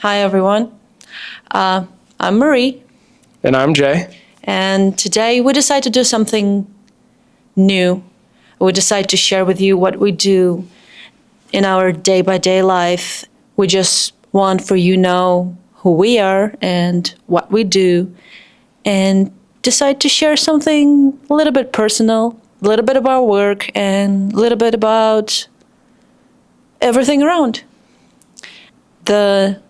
Hi, everyone. I'm Marie, And I'm Jay. and today we decided to do something new. We decided to share with you what we do in our day-by-day life. We just want for you know who we are and what we do, and decide to share something a little bit personal, a little bit about work, and a little bit about everything around. The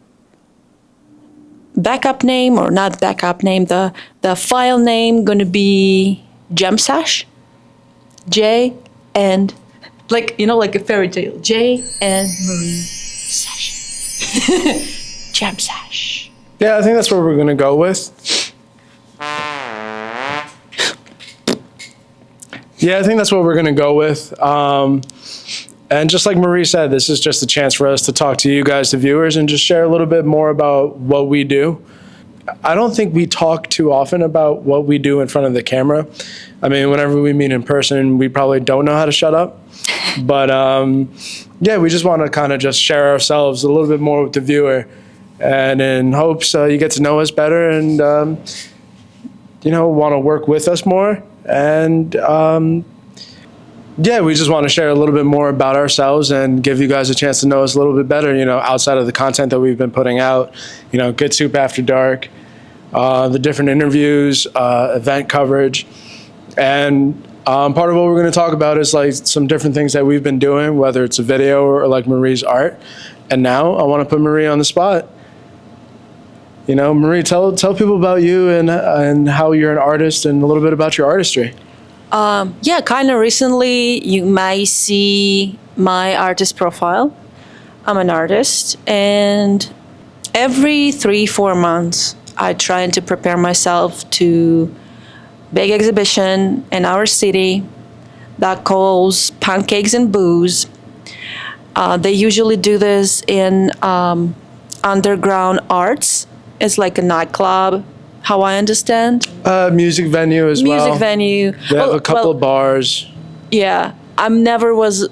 backup name, or not backup name, the file name going to be JaM SESH. J and like a fairy tale. J and Marie SESH. JaM SESH. Yeah, I think that's what we're going to go with. Yeah, I think that's what we're going to go with. And just like Marie said, this is just a chance for us to talk to you guys, the viewers, and just share a little bit more about what we do. I don't think we talk too often about what we do in front of the camera. I mean, whenever we meet in person, we probably don't know how to shut up. But yeah, we just want to kind of just share ourselves a little bit more with the viewer, and in hopes you get to know us better and, want to work with us more. And yeah, we just want to share a little bit more about ourselves and give you guys a chance to know us a little bit better, outside of the content that we've been putting out, Good Soup After Dark, the different interviews, event coverage. And part of what we're going to talk about is like some different things that we've been doing, whether it's a video or like Marie's art. And now I want to put Marie on the spot. Marie, tell people about you and how you're an artist and a little bit about your artistry. Yeah, kind of recently you might see my artist profile. I'm an artist, and every 3-4 months I try to prepare myself to big exhibition in our city that calls Pancakes and Booze. They usually do this in underground arts. It's like a nightclub, how I understand. Music venue as well. Music venue. They have a couple of bars. Yeah, I never was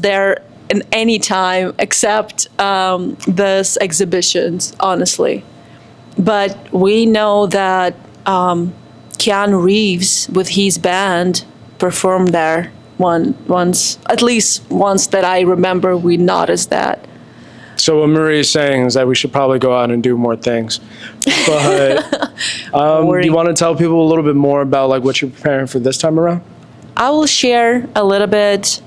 there in any time except this exhibitions, honestly. But we know that Keanu Reeves with his band performed there once, at least once that I remember. We noticed that. So what Marie is saying is that we should probably go out and do more things. But do you want to tell people a little bit more about like what you're preparing for this time around? I will share a little bit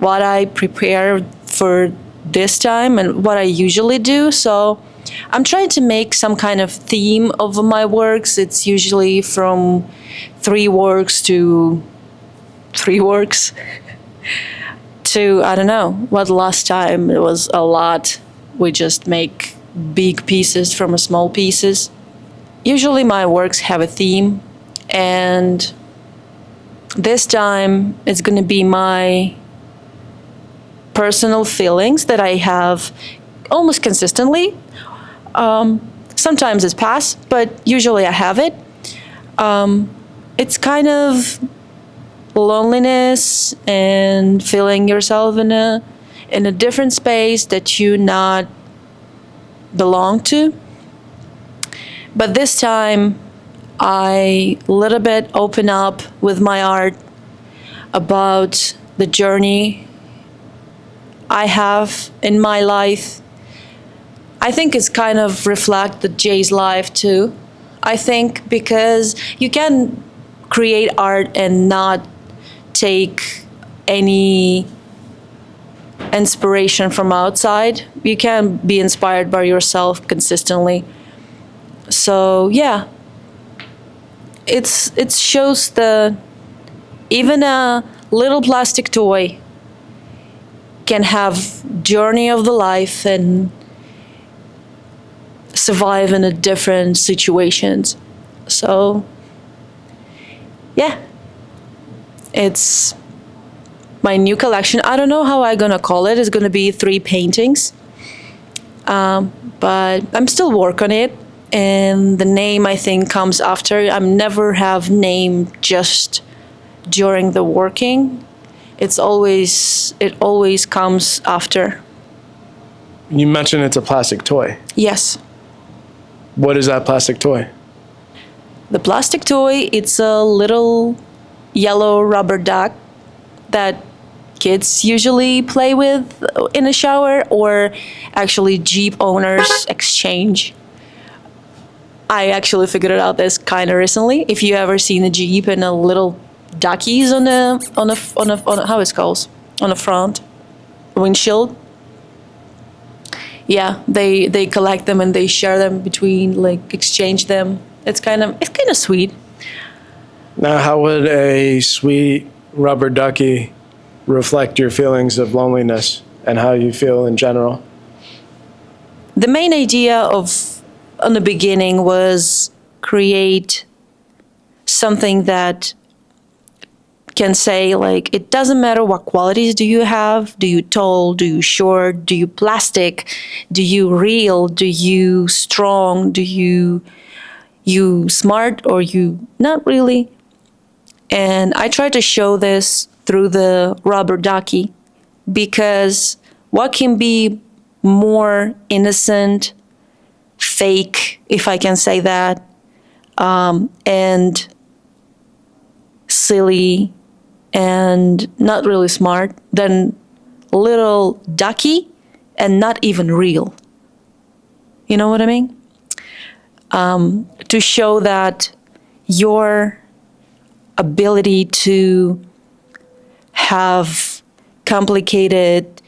what I prepare for this time and what I usually do. So I'm trying to make some kind of theme of my works. It's usually from 3 works to 3 works. To, I don't know, what last time it was a lot. We just make big pieces from small pieces. Usually my works have a theme, and this time it's going to be my personal feelings that I have almost consistently. Sometimes it's past, but usually I have it. It's kind of loneliness and feeling yourself in a different space that you not belong to. But this time I a little bit open up with my art about the journey I have in my life. I think it's kind of reflect the Jay's life too. I think because you can create art and not take any inspiration from outside. You can be inspired by yourself consistently. So yeah, it shows the even a little plastic toy can have journey of the life and survive in a different situations. So yeah, it's my new collection. I don't know how I'm gonna call it. It's gonna be 3 paintings, but I'm still working on it. And the name I think comes after. I never have name just during the working. It always comes after. You mentioned it's a plastic toy. Yes. What is that plastic toy? The plastic toy, it's a little yellow rubber duck that kids usually play with in a shower, or actually Jeep owners exchange. I actually figured out this kind of recently. If you ever seen a Jeep and a little Duckies on the how it's called, on the front windshield, yeah, they collect them and they share them between, like, exchange them. It's kind of sweet. Now, how would a sweet rubber ducky reflect your feelings of loneliness and how you feel in general? The main idea of on the beginning was create something that can say, like, it doesn't matter what qualities do you have. Do you tall? Do you short? Do you plastic? Do you real? Do you strong? Do you smart, or you not really? And I try to show this through the rubber ducky, because what can be more innocent, fake, if I can say that, and silly and not really smart than little ducky and not even real. You know what I mean? To show that your ability to have complicated,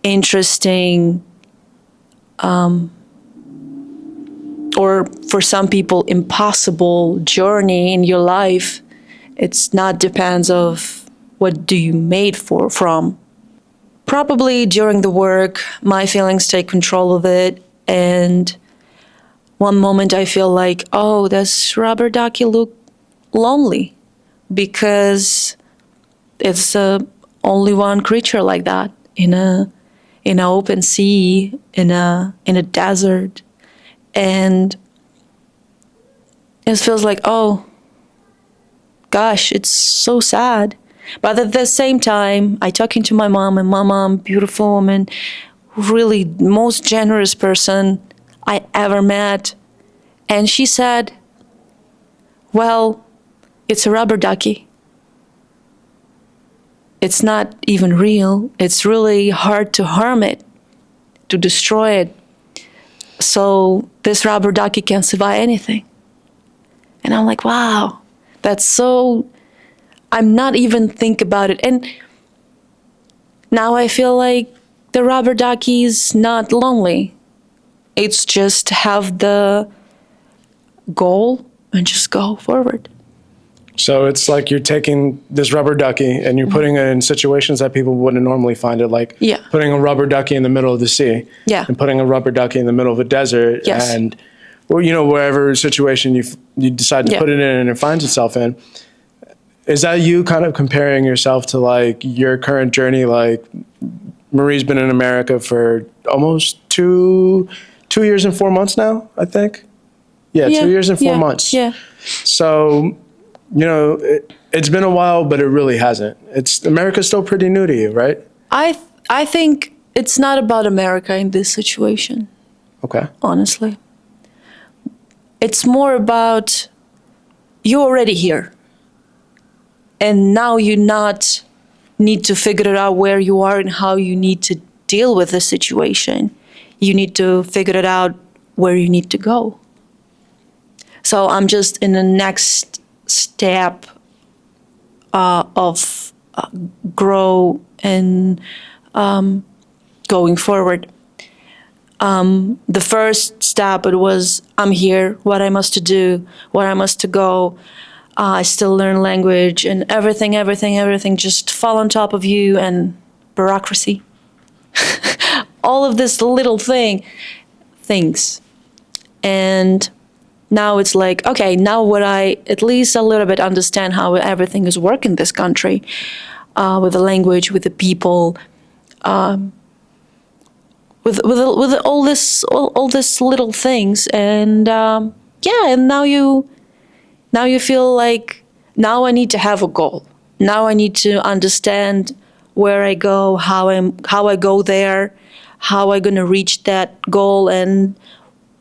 interesting, or for some people impossible journey in your life, it's not depends of what do you made from. Probably during the work, my feelings take control of it, and one moment I feel like, oh, does rubber ducky look lonely? Because it's only one creature like that in an open sea, in a desert, and it feels like, oh gosh, it's so sad. But at the same time, I talking to my mom, and my mom, beautiful woman, really most generous person I ever met, and she said, well, it's a rubber ducky. It's not even real. It's really hard to harm it, to destroy it. So this rubber ducky can survive anything. And I'm like, wow, that's so, I'm not even think about it. And now I feel like the rubber ducky is not lonely. It's just have the goal and just go forward. So it's like you're taking this rubber ducky and you're putting it in situations that people wouldn't normally find it, like putting a rubber ducky in the middle of the sea, and putting a rubber ducky in the middle of a desert, and, or, you know, wherever situation you decide to put it in and it finds itself in. Is that you kind of comparing yourself to, like, your current journey? Like, Marie's been in America for almost two years and 4 months now, I think. Yeah, 2 years and 4 months. Yeah. So, you know, it's been a while, but it really hasn't. America's still pretty new to you, right? I think it's not about America in this situation. Okay. Honestly. It's more about you're already here. And now you not need to figure it out where you are and how you need to deal with the situation. You need to figure it out where you need to go. So I'm just in the next step of grow and going forward. The first step, it was, I'm here, what I must to do, where I must to go. I still learn language, and everything just fall on top of you, and bureaucracy. All of this little things. And now it's like, okay, now would I at least a little bit understand how everything is working in this country, with the language, with the people, with all this little things, and and now you feel like, now I need to have a goal. Now I need to understand where I go, how I go there, how I'm going to reach that goal and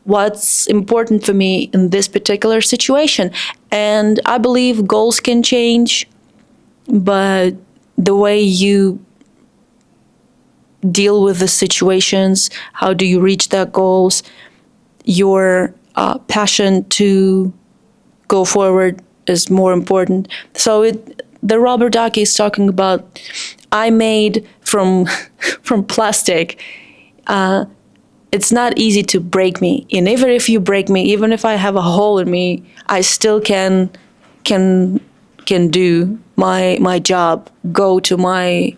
what's important for me in this particular situation. And I believe goals can change, but the way you deal with the situations, how do you reach that goals, your passion to go forward is more important. So the rubber ducky is talking about I made from from plastic. It's not easy to break me, and even if you break me, even if I have a hole in me, I still can do my job, go to my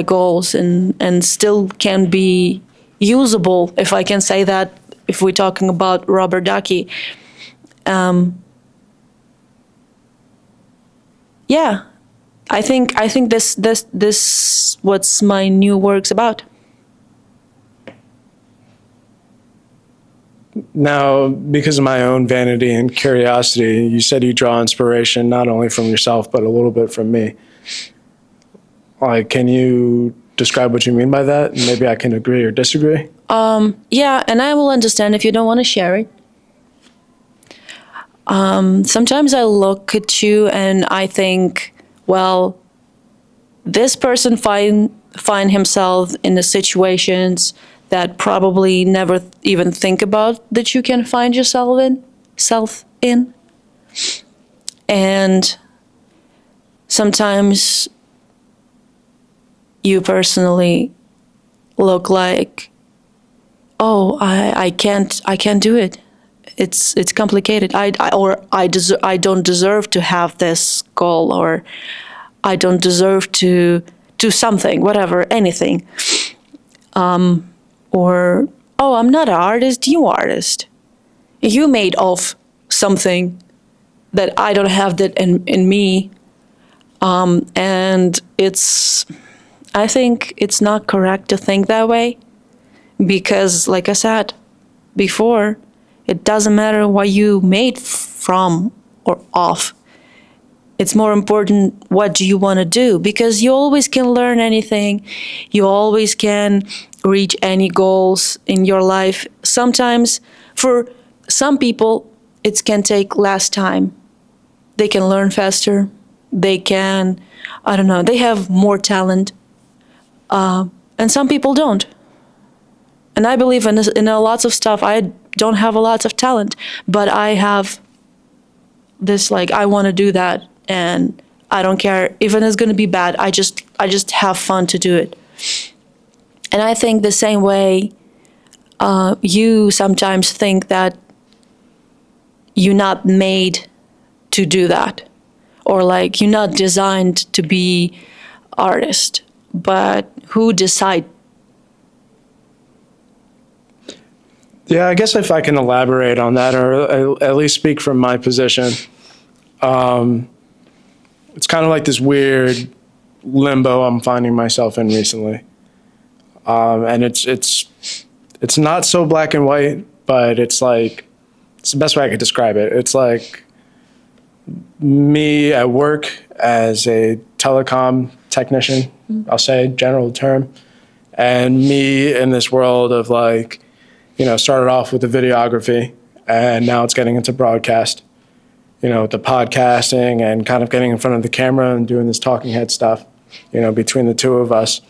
goals, and still can be usable, if I can say that, if we're talking about rubber ducky. Yeah, I think this what's my new work's about. Now, because of my own vanity and curiosity, you said you draw inspiration not only from yourself, but a little bit from me. Like, can you describe what you mean by that? Maybe I can agree or disagree. Yeah, and I will understand if you don't want to share it. Sometimes I look at you and I think, well, this person find himself in the situations that probably never even think about that you can find self in. And sometimes you personally look like, oh, I can't do it. It's complicated. I don't deserve to have this goal, or I don't deserve to do something, whatever, anything. Or, oh, I'm not an artist, you artist. You made of something that I don't have that in me. And I think it's not correct to think that way, because like I said before, it doesn't matter what you made from or of. It's more important, what do you want to do? Because you always can learn anything. You always can reach any goals in your life. Sometimes, for some people, it can take less time. They can learn faster. They can, I don't know, they have more talent. And some people don't. And I believe in a lots of stuff. I don't have a lot of talent, but I have this, like, I want to do that. And I don't care, even if it's going to be bad. I just have fun to do it. And I think the same way, you sometimes think that you're not made to do that, or like you're not designed to be artist. But who decide? Yeah, I guess if I can elaborate on that, or at least speak from my position, it's kind of like this weird limbo I'm finding myself in recently, and it's not so black and white, but it's like, it's the best way I could describe it. It's like me at work as a telecom technician, I'll say, general term, and me in this world of, like, started off with the videography, and now it's getting into broadcast, the podcasting and kind of getting in front of the camera and doing this talking head stuff, between the two of us.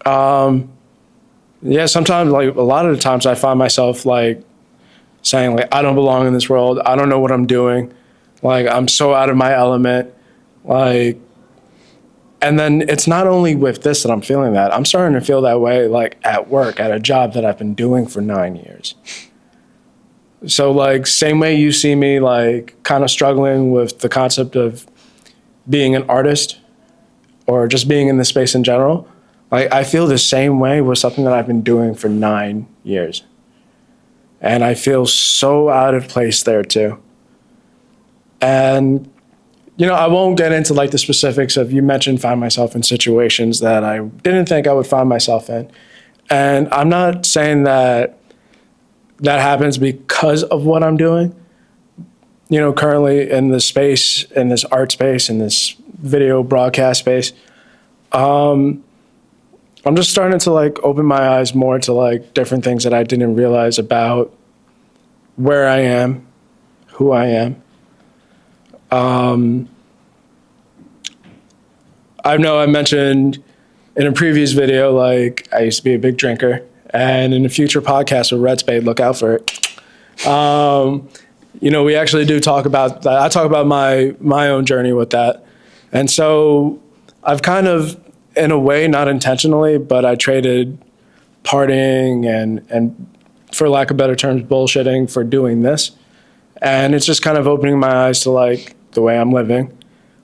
Yeah, sometimes, like, a lot of the times I find myself, like, saying, like, I don't belong in this world. I don't know what I'm doing. Like, I'm so out of my element. Like, and then it's not only with this that I'm feeling that. I'm starting to feel that way, like, at work, at a job that I've been doing for 9 years. So, like, same way you see me, like, kind of struggling with the concept of being an artist or just being in the space in general, like, I feel the same way with something that I've been doing for 9 years. And I feel so out of place there too. And, I won't get into, like, the specifics of, you mentioned find myself in situations that I didn't think I would find myself in. And I'm not saying that happens because of what I'm doing. Currently in this space, in this art space, in this video broadcast space, a I'm just starting to like open my eyes more to like different things that I didn't realize about where I am, who I am. I know I mentioned in a previous video, like I used to be a big drinker, and in a future podcast with Red Spade, look out for it. You know, we actually do talk about that. I talk about my own journey with that. And so I've kind of, in a way, not intentionally, but I traded partying and for lack of better terms, bullshitting for doing this. And it's just kind of opening my eyes to like the way I'm living,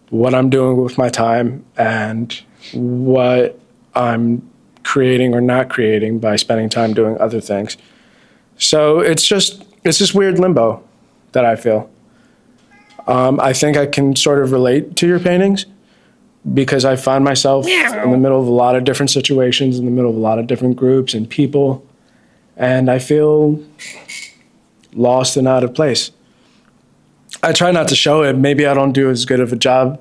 what I'm doing with my time, and what I'm creating or not creating by spending time doing other things. So it's this weird limbo that I feel. I think I can sort of relate to your paintings because I find myself in the middle of a lot of different situations, in the middle of a lot of different groups and people, and I feel lost and out of place. I try not to show it. Maybe I don't do as good of a job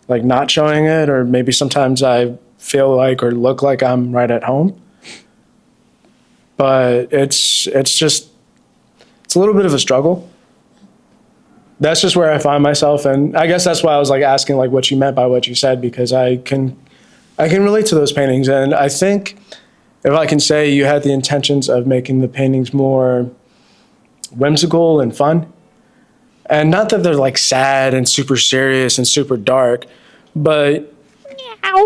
like not showing it, or maybe sometimes I feel like or look like I'm right at home. But it's a little bit of a struggle. That's just where I find myself, and I guess that's why I was like asking like what you meant by what you said, because I can relate to those paintings, and I think if I can say you had the intentions of making the paintings more whimsical and fun, and not that they're like sad and super serious and super dark, but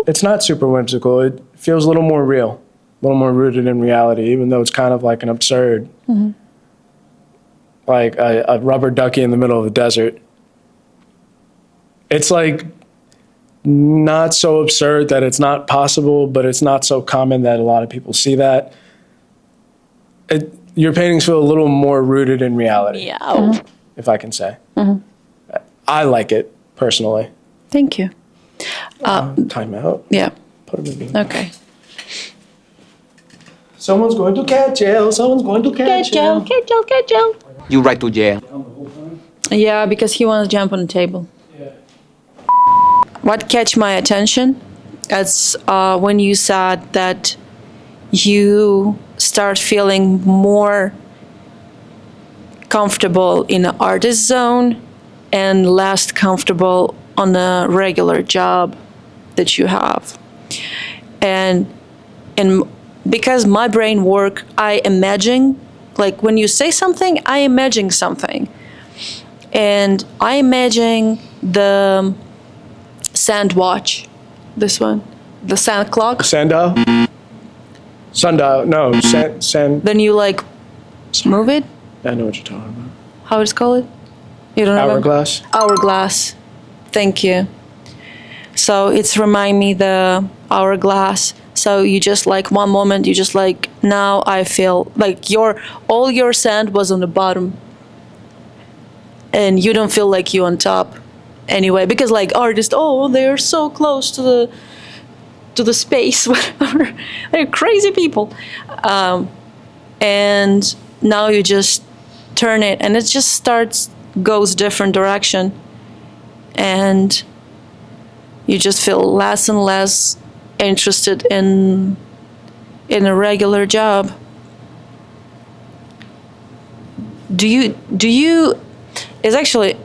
it's not super whimsical. It feels a little more real, a little more rooted in reality, even though it's kind of like an absurd. Mm-hmm. Like a rubber ducky in the middle of the desert. It's like not so absurd that it's not possible, but it's not so common that a lot of people see that. Your paintings feel a little more rooted in reality. Yeah. Mm-hmm. If I can say. Mm-hmm. I like it personally. Thank you. Time out. Yeah. Put them in. Okay. Someone's going to catch you. Someone's going to catch you. Catch you. You right to jail. Yeah, because he wants to jump on the table. Yeah. What catch my attention is when you said that you start feeling more comfortable in the artist zone and less comfortable on a regular job that you have. And because my brain work, I imagine, like when you say something, I imagine something. And I imagine the sand watch, this one, the sand clock. Sundial? Sundial, no, sand. Then you like move it? I know what you're talking about. How it's called? You don't know? Hourglass? Hourglass. Thank you. So it's remind me the hourglass. So you just like one moment, you just like, now I feel like all your sand was on the bottom. And you don't feel like you on top anyway. Because like artists, they're so close to the space, whatever. They're crazy people. And now you just turn it and it just goes different direction. And you just feel less and less interested in a regular job. Do you is actually a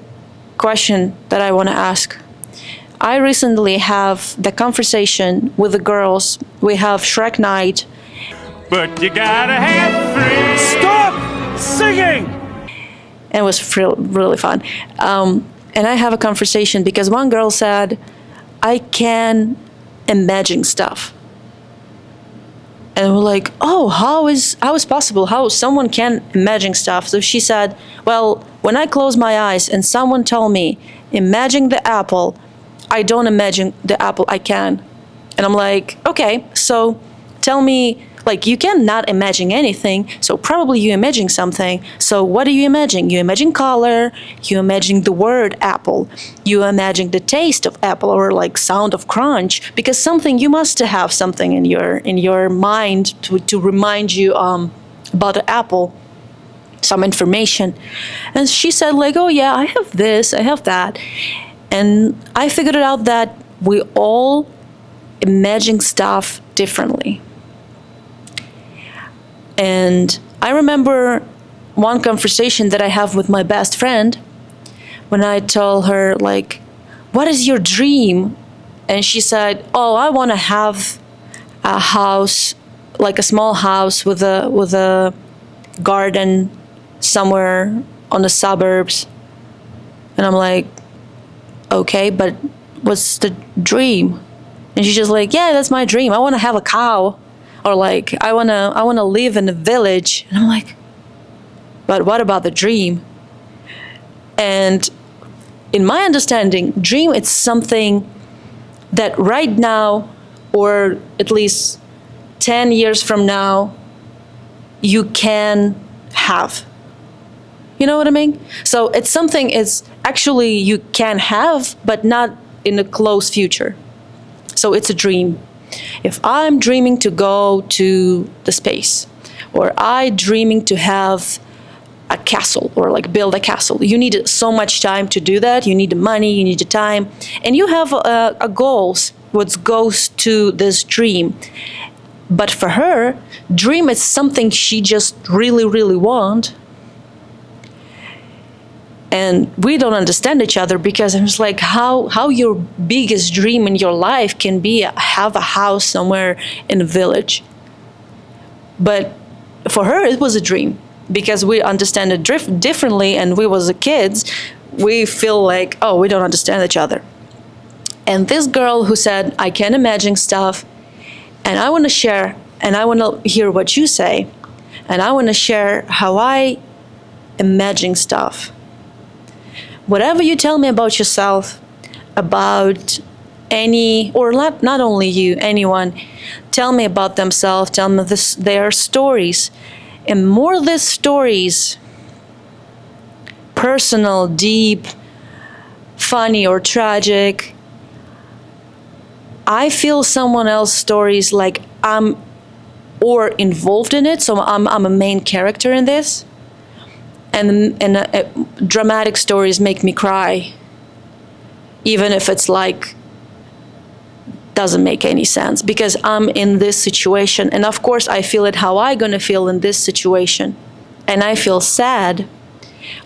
question that I want to ask. I recently have the conversation with the girls. We have Shrek night. But you gotta have friends. Stop singing! And it was really fun. And I have a conversation because one girl said, I can imagine stuff. And we're like, how is possible? How someone can imagine stuff? So she said, well, when I close my eyes and someone told me, imagine the apple, I don't imagine the apple, I can. And I'm like, okay, so tell me, like, you cannot imagine anything, so probably you imagine something. So what do you imagine? You imagine color, you imagine the word apple, you imagine the taste of apple or like sound of crunch, because something, you must have something in your mind to remind you about the apple, some information. And she said like, oh yeah, I have this, I have that. And I figured it out that we all imagine stuff differently. And I remember one conversation that I have with my best friend when I told her, like, what is your dream? And she said, oh, I want to have a house, like a small house with a garden somewhere on the suburbs. And I'm like, okay, but what's the dream? And she's just like, yeah, that's my dream. I want to have a cow, or like I want to live in a village. And I'm like, but what about the dream? And in my understanding, dream is something that right now, or at least 10 years from now, you can have. You know what I mean? So it's something is actually you can have, but not in the close future. So it's a dream. If I'm dreaming to go to the space, or I dreaming to have a castle, or like build a castle, you need so much time to do that. You need the money, you need the time, and you have a goals what goes to this dream. But for her, dream is something she just really, really want. And we don't understand each other, because I'm just like, how your biggest dream in your life can be have a house somewhere in a village. But for her, it was a dream, because we understand it differently, and we was kids, we feel like, oh, we don't understand each other. And this girl who said, I can imagine stuff, and I want to share, and I want to hear what you say, and I want to share how I imagine stuff. Whatever you tell me about yourself, about any, or not only you, anyone, tell me about themselves, tell me their stories. And more of these stories, personal, deep, funny, or tragic, I feel someone else's stories like I'm or involved in it, so I'm a main character in this. And dramatic stories make me cry, even if it's like doesn't make any sense, because I'm in this situation, and of course I feel it how I gonna feel in this situation, and I feel sad,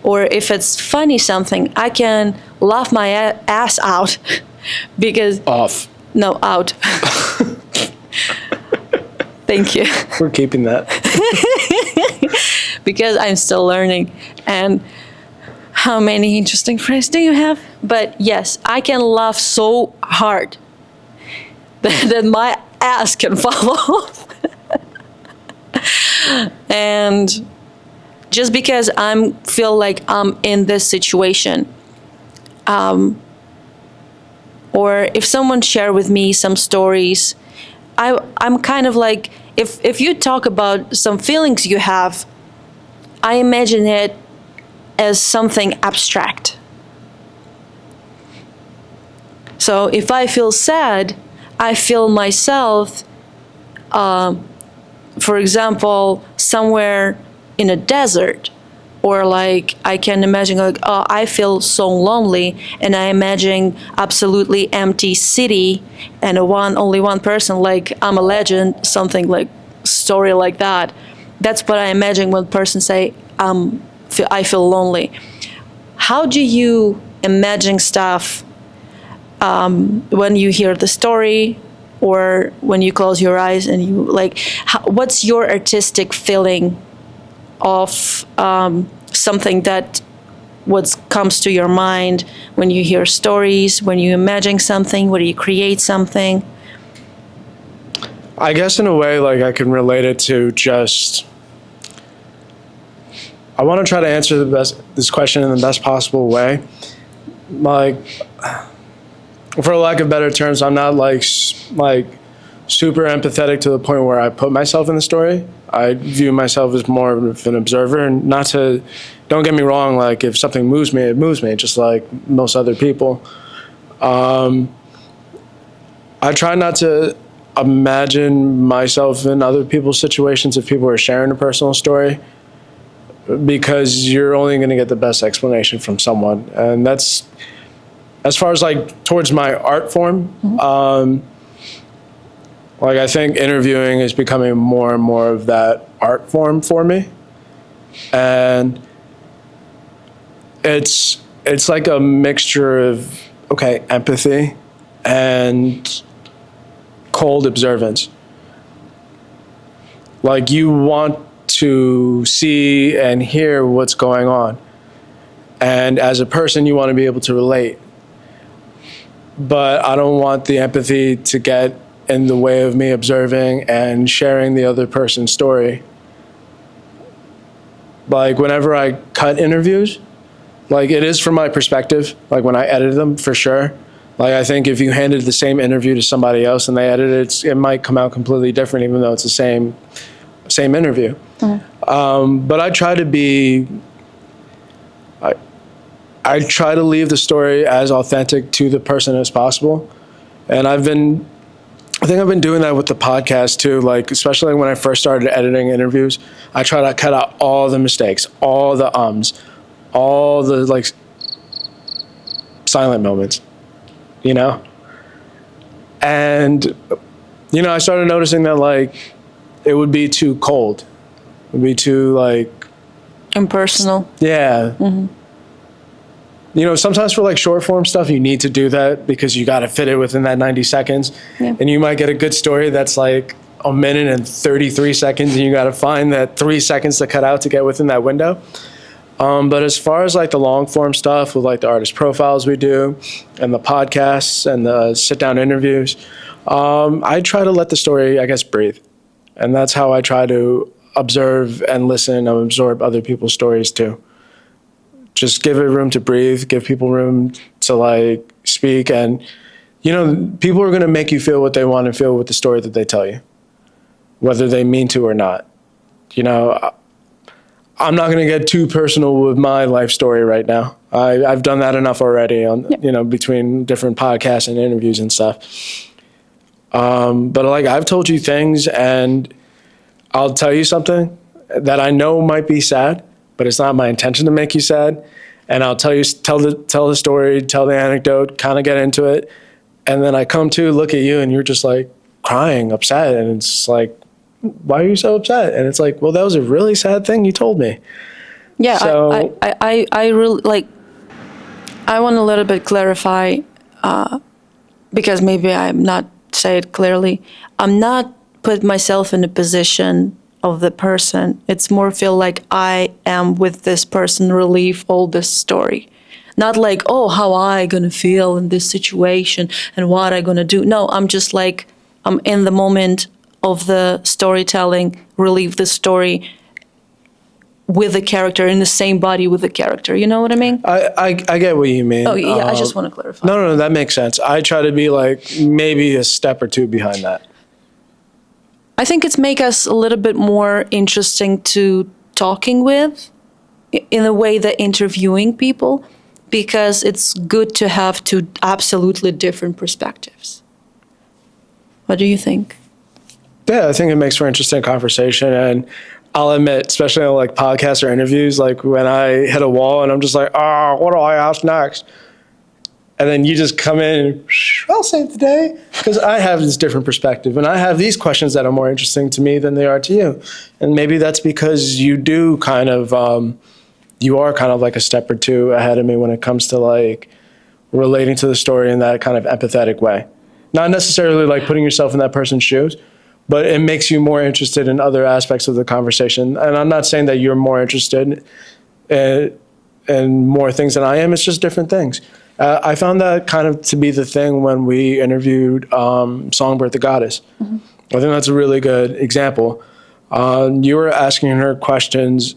or if it's funny something, I can laugh my ass out because out. Thank you. We're keeping that. Because I'm still learning. And how many interesting phrases do you have? But yes, I can laugh so hard that my ass can fall off. And just because I feel like I'm in this situation, or if someone share with me some stories, I'm kind of like, if you talk about some feelings you have, I imagine it as something abstract. So if I feel sad, I feel myself, for example, somewhere in a desert, or like I can imagine like, oh, I feel so lonely, and I imagine absolutely empty city and only one person, like I'm a legend, something like story like that. That's what I imagine when person say, I feel lonely. How do you imagine stuff when you hear the story, or when you close your eyes and you like, what's your artistic feeling of something that what comes to your mind when you hear stories, when you imagine something, when you create something? I guess in a way, like I can relate it to just, I want to try to answer this question in the best possible way. Like, for lack of better terms, I'm not like super empathetic to the point where I put myself in the story. I view myself as more of an observer, and don't get me wrong, like if something moves me, it moves me, just like most other people. I try not to imagine myself in other people's situations if people are sharing a personal story, because you're only going to get the best explanation from someone. And that's, as far as like towards my art form, Like, I think interviewing is becoming more and more of that art form for me. And it's like a mixture of, okay, empathy and cold observance. Like, you want to see and hear what's going on. And as a person, you want to be able to relate. But I don't want the empathy to get in the way of me observing and sharing the other person's story. Like, whenever I cut interviews, like, it is from my perspective, like when I edit them, for sure. Like, I think if you handed the same interview to somebody else and they edit it, it might come out completely different, even though it's the same interview. But I try to be, I try to leave the story as authentic to the person as possible. And I think I've been doing that with the podcast too. Like, especially when I first started editing interviews, I try to cut out all the mistakes, all the all the like silent moments, you know? And, you know, I started noticing that, like, it would be too cold. It would be too, like... Impersonal. Yeah. Mm-hmm. You know, sometimes for, like, short form stuff, you need to do that because you got to fit it within that 90 seconds. Yeah. And you might get a good story that's, like, a minute and 33 seconds, and you got to find that 3 seconds to cut out to get within that window. But as far as, like, the long form stuff with, like, the artist profiles we do and the podcasts and the sit-down interviews, I try to let the story, I guess, breathe. And that's how I try to observe and listen and absorb other people's stories too. Just give it room to breathe, give people room to, like, speak. And, you know, people are going to make you feel what they want to feel with the story that they tell you, whether they mean to or not. You know, I'm not going to get too personal with my life story right now. I've done that enough already on, you know, between different podcasts and interviews and stuff. But, like, I've told you things, and I'll tell you something that I know might be sad, but it's not my intention to make you sad. And I'll tell the story, tell the anecdote, kind of get into it. And then I come to look at you and you're just, like, crying, upset. And it's like, why are you so upset? And it's like, well, that was a really sad thing you told me. Yeah, So, I really, like, I want a little bit clarify, because maybe I'm not say it clearly. I'm not put myself in a position of the person. It's more feel like I am with this person, relieve all this story. Not like, oh, how I gonna feel in this situation and what I gonna do. No, I'm just like, I'm in the moment of the storytelling, relieve the story with the character, in the same body with the character. You know what I mean? I get what you mean. Oh, yeah, I just want to clarify. No, that makes sense. I try to be, like, maybe a step or two behind that. I think it's make us a little bit more interesting to talking with, in a way that interviewing people, because it's good to have two absolutely different perspectives. What do you think? Yeah, I think it makes for interesting conversation. And I'll admit, especially on, like, podcasts or interviews, like, when I hit a wall and I'm just like, what do I ask next? And then you just come in and, I'll save the day. Because I have this different perspective. And I have these questions that are more interesting to me than they are to you. And maybe that's because you do kind of, you are kind of like a step or two ahead of me when it comes to, like, relating to the story in that kind of empathetic way. Not necessarily, like, putting yourself in that person's shoes, but it makes you more interested in other aspects of the conversation. And I'm not saying that you're more interested in more things than I am. It's just different things. I found that kind of to be the thing when we interviewed Songbird the Goddess. Mm-hmm. I think that's a really good example. You were asking her questions,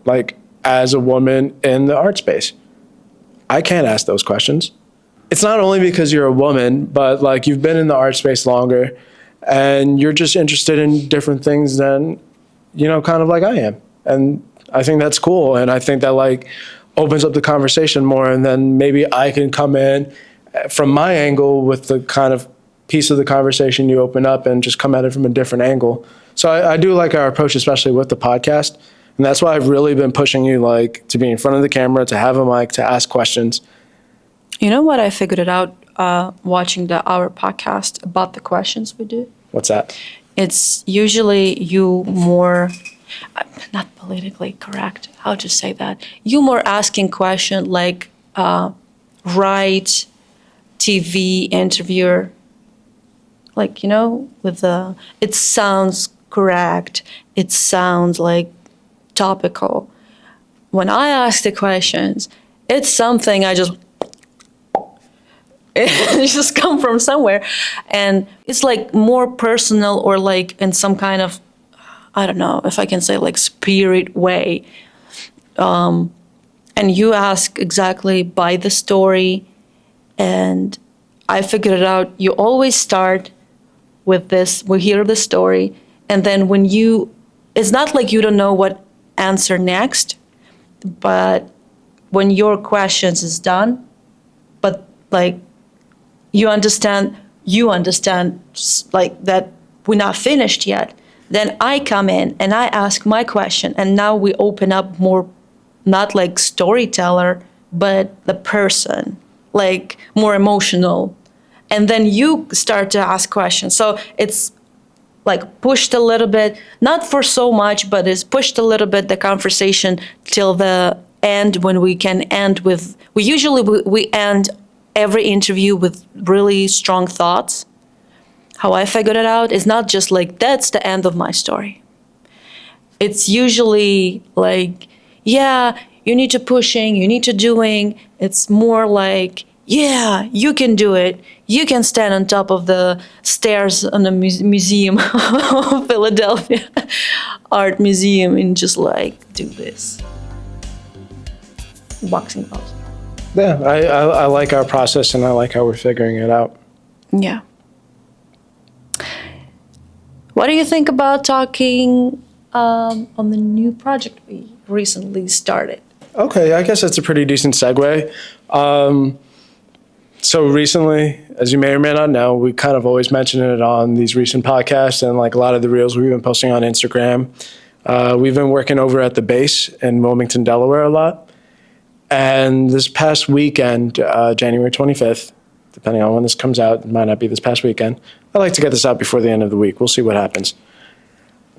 like, as a woman in the art space. I can't ask those questions. It's not only because you're a woman, but, like, you've been in the art space longer, and you're just interested in different things than, you know, kind of like I am. And I think that's cool. And I think that, like, opens up the conversation more. And then maybe I can come in from my angle with the kind of piece of the conversation you open up and just come at it from a different angle. So I do like our approach, especially with the podcast. And that's why I've really been pushing you, like, to be in front of the camera, to have a mic, to ask questions. You know what I figured it out watching our podcast about the questions we do? What's that? It's usually you more, not politically correct, how to say that? You more asking question like, right TV interviewer, like, with the, it sounds correct, it sounds like topical. When I ask the questions, it's something I just, it just come from somewhere. And it's like more personal or like in some kind of, I don't know if I can say like spirit way. And you ask exactly by the story. And I figured it out. You always start with this, we hear the story. And then when it's not like you don't know what answer next, but when your questions is done, but like you understand like that we're not finished yet, then I come in and I ask my question, and now we open up more, not like storyteller, but the person, like more emotional. And then you start to ask questions. So it's like pushed a little bit, not for so much, but it's pushed a little bit the conversation till the end, when we can end with, we end every interview with really strong thoughts. How I figured it out is not just like, that's the end of my story. It's usually like, yeah, you need to pushing, you need to doing. It's more like, yeah, you can do it. You can stand on top of the stairs on the museum of Philadelphia Art Museum and just like do this. Boxing gloves. Yeah, I like our process, and I like how we're figuring it out. Yeah. What do you think about talking on the new project we recently started? Okay, I guess that's a pretty decent segue. So recently, as you may or may not know, we kind of always mention it on these recent podcasts and like a lot of the reels we've been posting on Instagram. We've been working over at the base in Wilmington, Delaware a lot. And this past weekend, January 25th, depending on when this comes out, it might not be this past weekend. I like to get this out before the end of the week. We'll see what happens.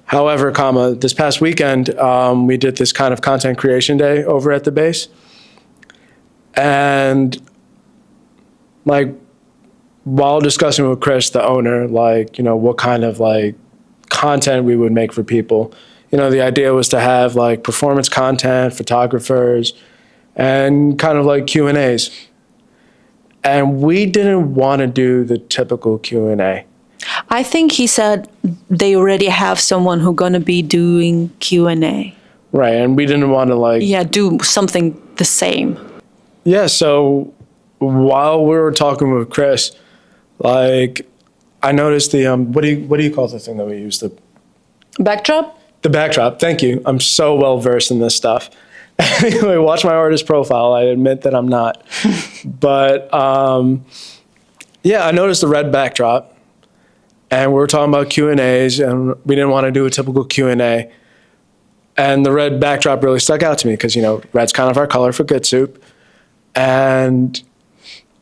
However, this past weekend, we did this kind of content creation day over at the base. And like, while discussing with Chris, the owner, like, what kind of like content we would make for people, the idea was to have like performance content, photographers, and kind of like Q&As. And we didn't want to do the typical Q&A. I think he said they already have someone who's going to be doing Q&A. Right, and we didn't want to like... Yeah, do something the same. Yeah, so while we were talking with Chris, like, I noticed the, what do you call the thing that we use? The backdrop? The backdrop, thank you. I'm so well versed in this stuff. Anyway, watch my artist profile. I admit that I'm not. But yeah, I noticed the red backdrop, and we were talking about Q&As, and we didn't want to do a typical Q&A. And the red backdrop really stuck out to me because, red's kind of our color for Good Soup. And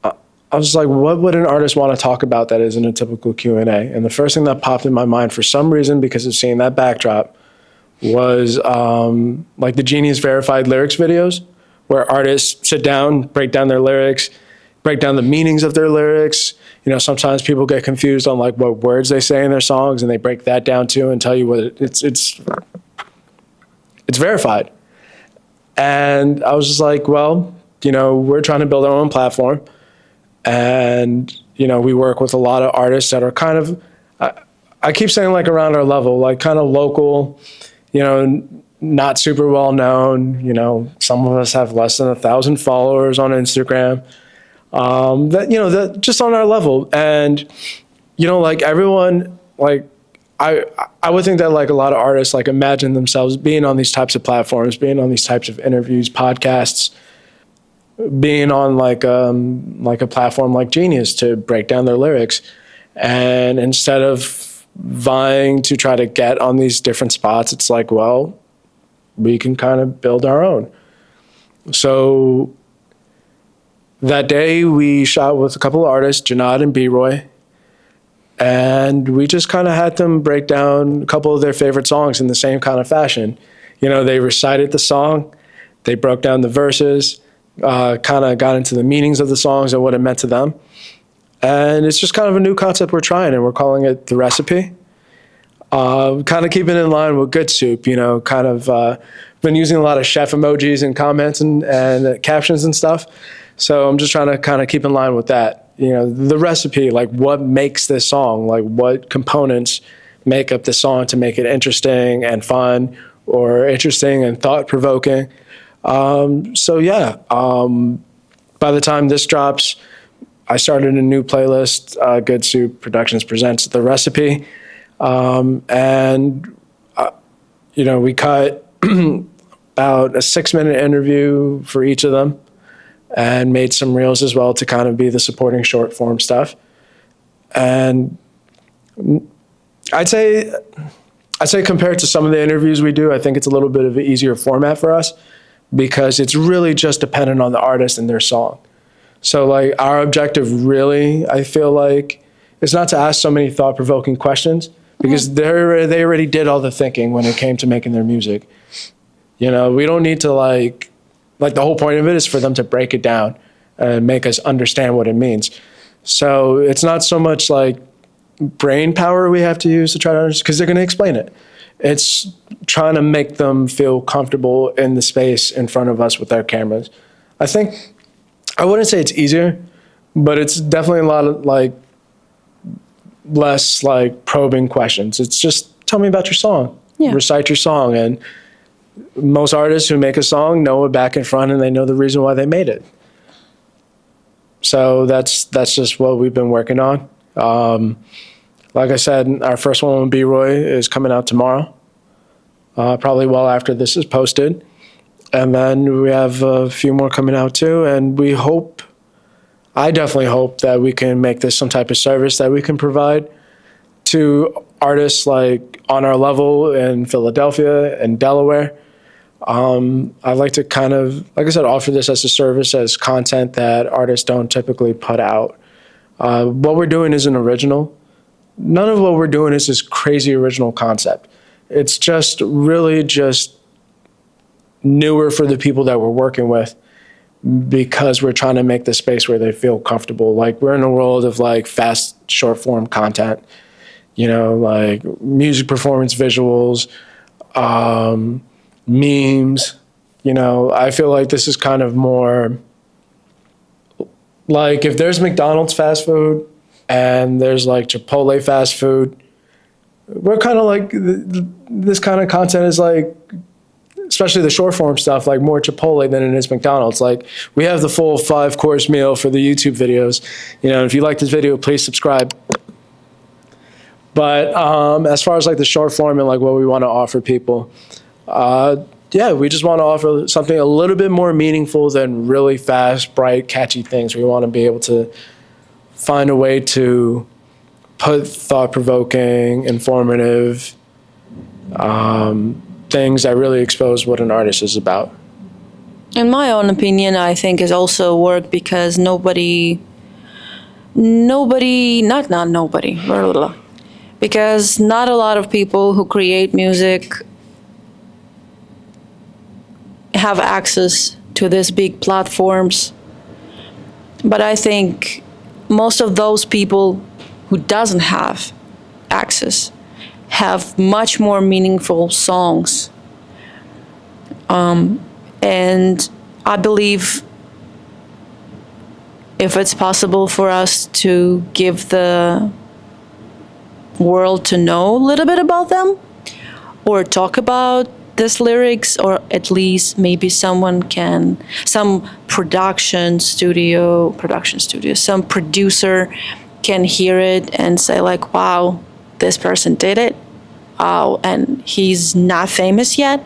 I was like, what would an artist want to talk about that isn't a typical Q&A? And the first thing that popped in my mind for some reason, because of seeing that backdrop, was like the Genius Verified Lyrics videos, where artists sit down, break down their lyrics, break down the meanings of their lyrics. Sometimes people get confused on like what words they say in their songs, and they break that down too and tell you what it's verified. And I was just like, well, we're trying to build our own platform, and we work with a lot of artists that are kind of, I keep saying like around our level, like kind of local, not super well known. Some of us have less than 1,000 followers on Instagram. That just on our level, and like everyone, like I would think that like a lot of artists like imagine themselves being on these types of platforms, being on these types of interviews, podcasts, being on like a platform like Genius to break down their lyrics, and instead of vying to try to get on these different spots, it's like, well, we can kind of build our own. So that day we shot with a couple of artists, Janad and B-Roy, And we just kind of had them break down a couple of their favorite songs in the same kind of fashion. You know, they recited the song, they broke down the verses, kind of got into the meanings of the songs and what it meant to them. And it's just kind of a new concept we're trying, and we're calling it The Recipe. Kind of keeping in line with Good Soup, you know, kind of been using a lot of chef emojis and comments and captions and stuff. So I'm just trying to kind of keep in line with that. You know, the recipe, like what makes this song, like what components make up the song to make it interesting and fun, or interesting and thought-provoking. So yeah, by the time this drops, I started a new playlist, Good Soup Productions Presents The Recipe. You know, we cut about a 6-minute interview for each of them and made some reels as well to kind of be the supporting short form stuff. And I'd say compared to some of the interviews we do, I think it's a little bit of an easier format for us because it's really just dependent on the artist and their song. So like our objective really, I feel like, is not to ask so many thought-provoking questions because they already did all the thinking when it came to making their music. You know, we don't need to like the whole point of it is for them to break it down and make us understand what it means. So it's not so much like brain power we have to use to try to understand, because they're going to explain it. It's trying to make them feel comfortable in the space in front of us with our cameras. I think, I wouldn't say it's easier, but it's definitely a lot of like less like probing questions. It's just tell me about your song, recite your song. And most artists who make a song know it back and front and they know the reason why they made it. So that's just what we've been working on. Like I said, our first one with B-Roy is coming out tomorrow, probably well after this is posted. And then we have a few more coming out too. And we hope, I definitely hope that we can make this some type of service that we can provide to artists like on our level in Philadelphia and Delaware. I'd like to kind of, like I said, offer this as a service, as content that artists don't typically put out. What we're doing isn't original. None of what we're doing is this crazy original concept. It's just really just newer for the people that we're working with, because we're trying to make the space where they feel comfortable. Like we're in a world of like fast short form content, you know, like music performance visuals, memes, you know. I feel like this is kind of more like if there's McDonald's fast food and there's like Chipotle fast food, we're kind of like this kind of content is like, especially the short form stuff, like more Chipotle than it is McDonald's. Like we have the full 5-course meal for the YouTube videos. You know, if you like this video, please subscribe. But as far as like the short form and like what we want to offer people, yeah, we just want to offer something a little bit more meaningful than really fast, bright, catchy things. We want to be able to find a way to put thought-provoking, informative things that really expose what an artist is about. In my own opinion, I think is also work because nobody, because not a lot of people who create music have access to these big platforms. But I think most of those people who doesn't have access have much more meaningful songs. And I believe if it's possible for us to give the world to know a little bit about them or talk about these lyrics, or at least maybe someone can, some production studio, some producer can hear it and say like, wow, this person did it. And he's not famous yet.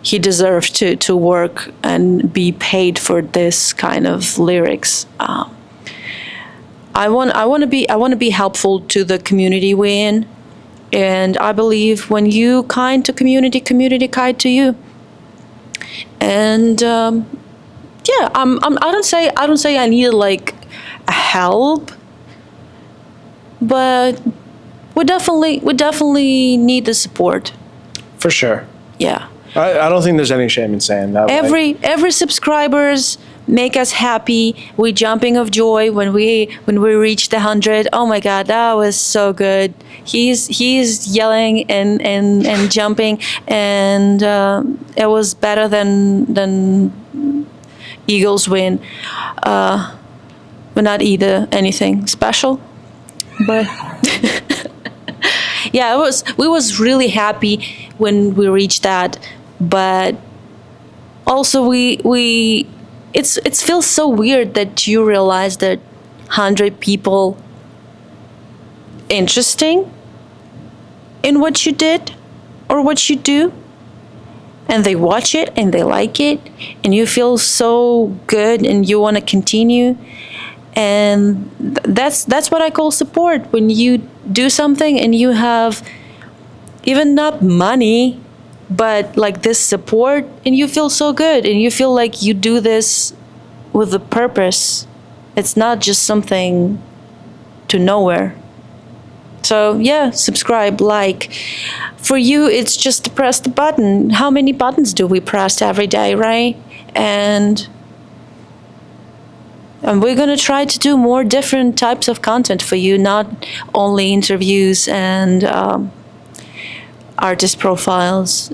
He deserves to work and be paid for this kind of lyrics. I want to be helpful to the community we're in, and I believe when you kind to community kind to you. And yeah, I don't say I need like help, but we definitely need the support. For sure. Yeah. I don't think there's any shame in saying that. Every subscribers make us happy. We jumping of joy when we reached 100. Oh my God, that was so good. He's yelling and jumping, and it was better than Eagles win. But not either anything special, but. Yeah, we was really happy when we reached that, but also it feels so weird that you realize that 100 people interesting in what you did or what you do, and they watch it and they like it, and you feel so good and you want to continue. And that's what I call support. When you do something and you have even not money, but like this support, and you feel so good and you feel like you do this with a purpose. It's not just something to nowhere. So yeah, subscribe, like. For you, it's just to press the button. How many buttons do we press every day, right? And we're going to try to do more different types of content for you, not only interviews and artist profiles,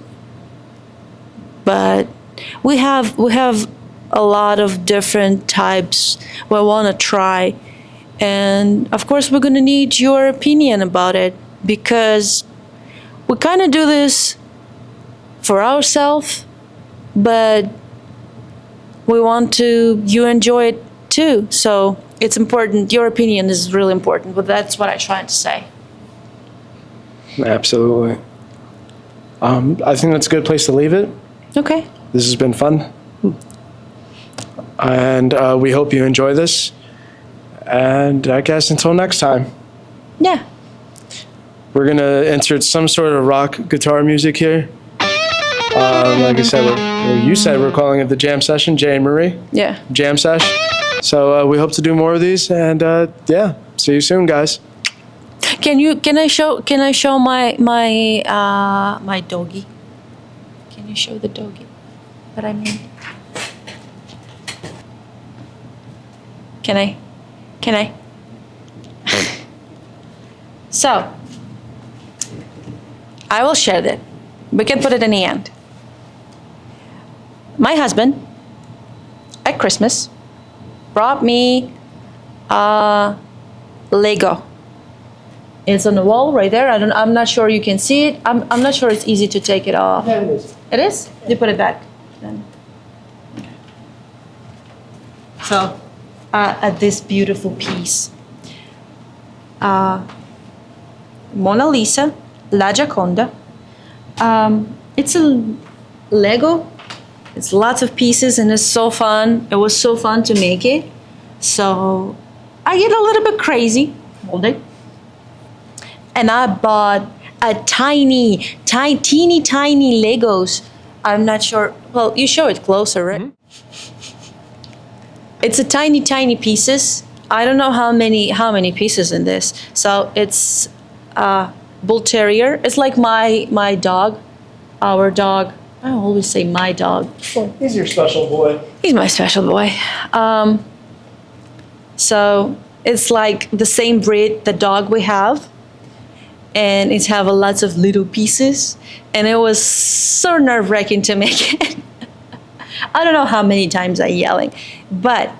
but we have a lot of different types we want to try. And of course, we're going to need your opinion about it, because we kind of do this for ourselves, but we want you enjoy it too. So it's important. Your opinion is really important, but that's what I tried to say. Absolutely. I think that's a good place to leave it. Okay. This has been fun. And we hope you enjoy this. And I guess until next time. Yeah. We're going to insert some sort of rock guitar music here. Like I said, you said we're calling it the Jam Session, Jay and Marie. Yeah. Jam Sesh. So we hope to do more of these, and yeah, see you soon, guys. Can I show my my doggy? Can you show the doggy that I made? Can I? So I will share that. We can put it in the end. My husband at Christmas brought me Lego. It's on the wall right there. I'm not sure you can see it. I'm not sure it's easy to take it off. Yeah, it is. It is? You put it back then. Okay. So, at this beautiful piece. Mona Lisa, La Gioconda. It's a Lego. It's lots of pieces and it's so fun. It was so fun to make it. So I get a little bit crazy. Hold it. And I bought a teeny Legos. I'm not sure. Well, you show it closer, right? Mm-hmm. It's a tiny pieces. I don't know how many pieces in this. So it's Bull Terrier. It's like my dog, our dog. I always say my dog. He's your special boy. He's my special boy. So it's like the same breed, the dog we have. And it have lots of little pieces. And it was so nerve-wracking to make it. I don't know how many times I yelling. But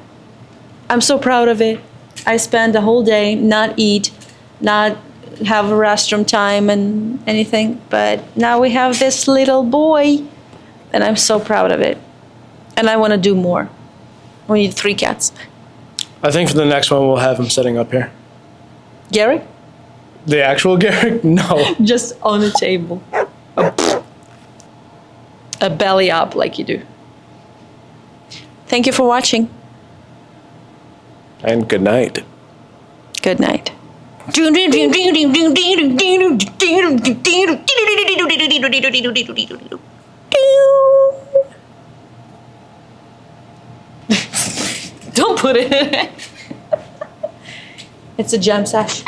I'm so proud of it. I spent the whole day not eat, not have a restroom time and anything, but now we have this little boy and I'm so proud of it, and I want to do more. We need 3 cats. I think for the next one we'll have him sitting up here. Gary? The actual Gary? No. Just on the table. A belly up like you do. Thank you for watching. And good night. Good night. Don't put it in it. It's a jam sesh.